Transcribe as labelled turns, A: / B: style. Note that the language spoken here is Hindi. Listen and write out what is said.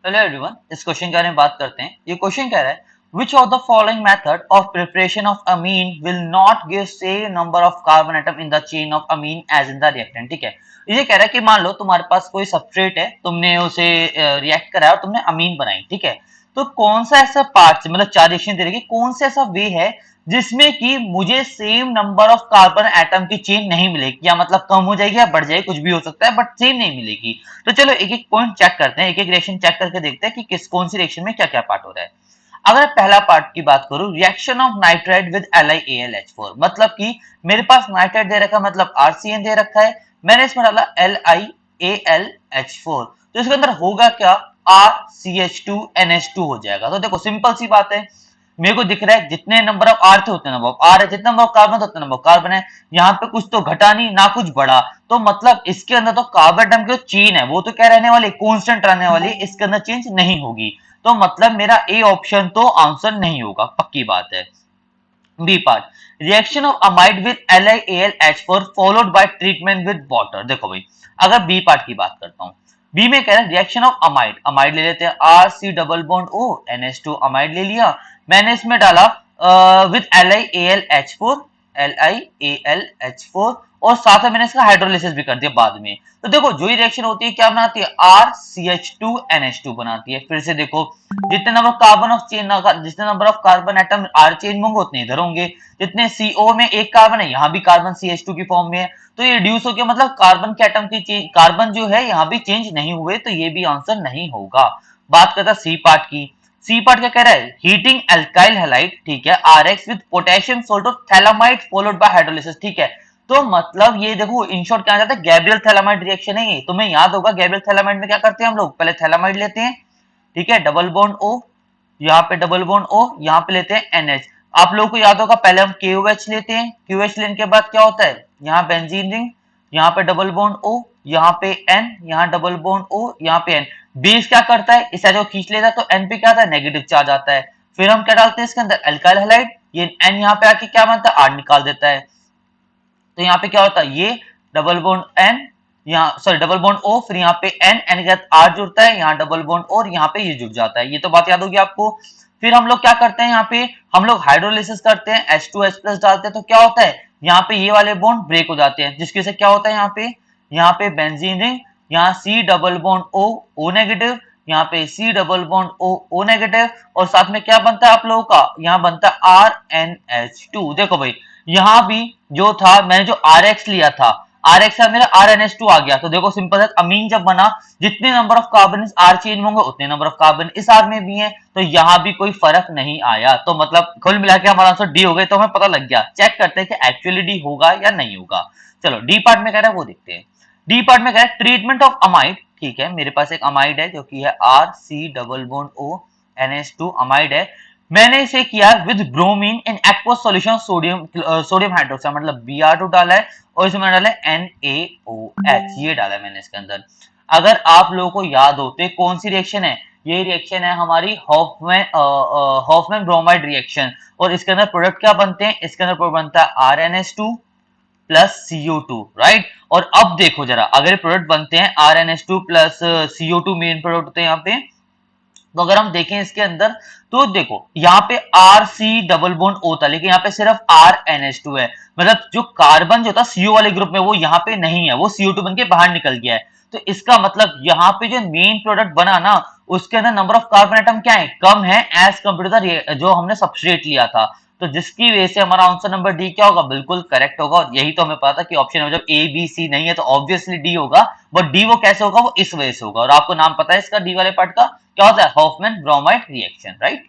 A: हेलो एवरीवन, इस क्वेश्चन के बारे में बात करते हैं। ये क्वेश्चन कह रहा है which of the following method of preparation of amine will not give same number of carbon atom in the chain of amine as in the reactant। ठीक है, ये कह रहा है कि मान लो तुम्हारे पास कोई सबस्ट्रेट है, तुमने उसे रिएक्ट कराया और तुमने अमीन बनाई। ठीक है, तो कौन सा ऐसा पार्ट, मतलब चार रिएक्शन दे रही, कौन सा ऐसा वे है जिसमें कि मुझे same number of carbon atom की चेन नहीं मिलेगी, या मतलब कम हो जाएगी या बढ़ जाएगी, कुछ भी हो सकता है, बट सेम नहीं मिलेगी। तो चलो एक एक पॉइंट चेक करते हैं, एक एक रिएक्शन चेक करके देखते हैं कि किस कौन सी रिएक्शन में क्या क्या पार्ट हो रहा है। अगर पहला पार्ट की बात करूं, reaction of nitride with LiAlH4, मतलब कि मेरे पास नाइट्राइड दे रखा है, मतलब RCN दे रखा है, मैंने इसमें डाला LiAlH4, तो इसके अंदर होगा क्या, RCH2NH2 हो जाएगा। तो देखो सिंपल सी बात है, मेरे को दिख रहा है जितने नंबर ऑफ आर थे उतने नंबर ऑफ आर है, जितने नंबर ऑफ कार्बन थे उतने नंबर ऑफ कार्बन है। यहाँ पे कुछ तो घटा नहीं ना कुछ बढ़ा, तो मतलब इसके अंदर तो कार्बन एटम की चेन है वो तो क्या रहने वाली, कांस्टेंट रहने वाली, इसके अंदर चेंज नहीं होगी। तो मतलब मेरा ए ऑप्शन तो आंसर नहीं होगा, पक्की बात है। B part, reaction of amide with LiAlH4 followed by treatment with water. देखो भाई, अगर बी पार्ट की बात करता हूं, बी में कह रहा है रिएक्शन ऑफ अमाइड, अमाइड ले लेते हैं, RC double bond O NH2 amide ले लिया, मैंने इसमें डाला विद LiAlH4 LiAlH4, और साथ में मैंने इसका हाइड्रोलिसिस भी कर दिया बाद में। तो देखो जो ही रिएक्शन होती है क्या बनाती है, RCH2NH2 बनाती है। फिर से देखो, जितने नंबर कार्बन ऑफ चेन, जितने number of carbon atom are chain में होंगे उतने इधर होंगे, जितने CO में एक कार्बन है यहाँ भी कार्बन CH2 की फॉर्म में है, तो ये रिड्यूस हो गया, मतलब कार्बन के एटम की चेंज, कार्बन जो है यहाँ भी चेंज नहीं हुए, तो ये भी आंसर नहीं होगा। बात करता सी पार्ट की, सी पार्ट क्या कह रहा है, हीटिंग एल्काइल हैलाइड, ठीक है, RX with potassium salt of phthalimide followed by hydrolysis. ठीक है, तो मतलब ये देखो इन शॉर्ट क्या जाता है, गैब्रियल थैलामाइड रिएक्शन है ये, तुम्हें याद होगा गैब्रियल थैलामाइड में क्या करते हैं हम लोग, पहले थैलामाइड लेते हैं, ठीक है, डबल बॉन्ड O, यहाँ पे डबल बॉन्ड O, यहाँ पे लेते हैं NH। आप लोगों को याद होगा पहले हम KOH लेते हैं, QH लेने के बाद क्या होता है, यहाँ बेंजीन रिंग, यहाँ पे डबल बॉन्ड O, यहाँ पे N, यहाँ डबल बॉन्ड O, यहाँ पे N। बेस क्या करता है, इस जो खींच लेता है तो N पे क्या आता है, नेगेटिव चार्ज आता है। फिर हम क्या डालते हैं इसके अंदर, एल्काइल हैलाइड, ये N यहाँ पे आके क्या बनता है, R निकाल देता है। तो यहाँ पे क्या होता है, ये डबल बॉन्ड N, यहाँ सॉरी डबल बॉन्ड O, फिर यहाँ पे N के साथ R जुड़ता है, यहाँ डबल बॉन्ड और यहाँ पे ये जुड़ जाता है। ये तो बात याद होगी आपको। फिर हम लोग क्या करते हैं, यहाँ पे हम लोग हाइड्रोलिसिस करते हैं, H2H+ डालते हैं, तो क्या होता है, यहाँ पे ये वाले बॉन्ड ब्रेक हो जाते हैं, जिसकी से क्या होता है, यहाँ पे बेंजीन रिंग, यहाँ C double bond O O negative, यहाँ पे C double bond O O negative, और साथ में क्या बनता है आप लोगों का, यहाँ बनता है RNH2। देखो भाई यहाँ भी जो था, मैंने जो RX लिया था, RX का मेरा RNH2 आ गया, तो देखो सिंपल है, अमीन जब बना, जितने नंबर ऑफ कार्बन इस R चेन में होंगे उतने नंबर ऑफ कार्बन इस R में भी है, तो यहाँ भी कोई फर्क नहीं आया। तो मतलब कुल मिला के हमारा आंसर डी हो गया, तो हमें पता लग गया। चेक करते हैं कि एक्चुअली डी होगा या नहीं होगा। चलो डी पार्ट में कह रहा है वो देखते हैं। डी पार्ट में कह रहा है ट्रीटमेंट ऑफ अमाइड, ठीक है, मेरे पास एक अमाइड है जो कि है RC double bond O NH2 amide है, मैंने इसे किया with bromine in aqueous solution sodium hydroxide, मतलब Br2 डाला है, और इसमें डाला है NaOH, ये डाला है मैंने इसके अंदर। अगर आप लोगों को याद हो तो कौन सी रिएक्शन है, ये रिएक्शन है हमारी हॉफमैन ब्रोमाइड रिएक्शन, और इसके अंदर प्रोडक्ट क्या बनते हैं, इसके अंदर प्रोडक्ट बनता है RNH2 प्लस CO2, राइट। और अब देखो जरा, अगर प्रोडक्ट बनते हैं RNH2 plus CO2, main product होते हैं यहाँ पे, तो अगर हम देखें इसके अंदर, तो देखो यहाँ पे RC डबल बॉन्ड O था, लेकिन यहाँ पे सिर्फ RNH2 है, मतलब जो कार्बन जो था CO वाले ग्रुप में वो यहाँ पे नहीं है, वो CO2 बन के बाहर निकल गया है। तो इसका मतलब यहाँ पे जो मेन प्रोडक्ट बना ना, उसके अंदर नंबर ऑफ कार्बन एटम क्या है, कम है एज कम्पेयर टू जो हमने सबस्ट्रेट लिया था। तो जिसकी वजह से हमारा आंसर नंबर डी क्या होगा, बिल्कुल करेक्ट होगा। और यही तो हमें पता था कि ऑप्शन में जब ए बी सी नहीं है तो ऑब्वियसली डी होगा, बट डी वो कैसे होगा, वो इस वजह से होगा। और आपको नाम पता है इसका डी वाले पार्ट का क्या होता है, हॉफमैन ब्रोमाइड रिएक्शन, राइट।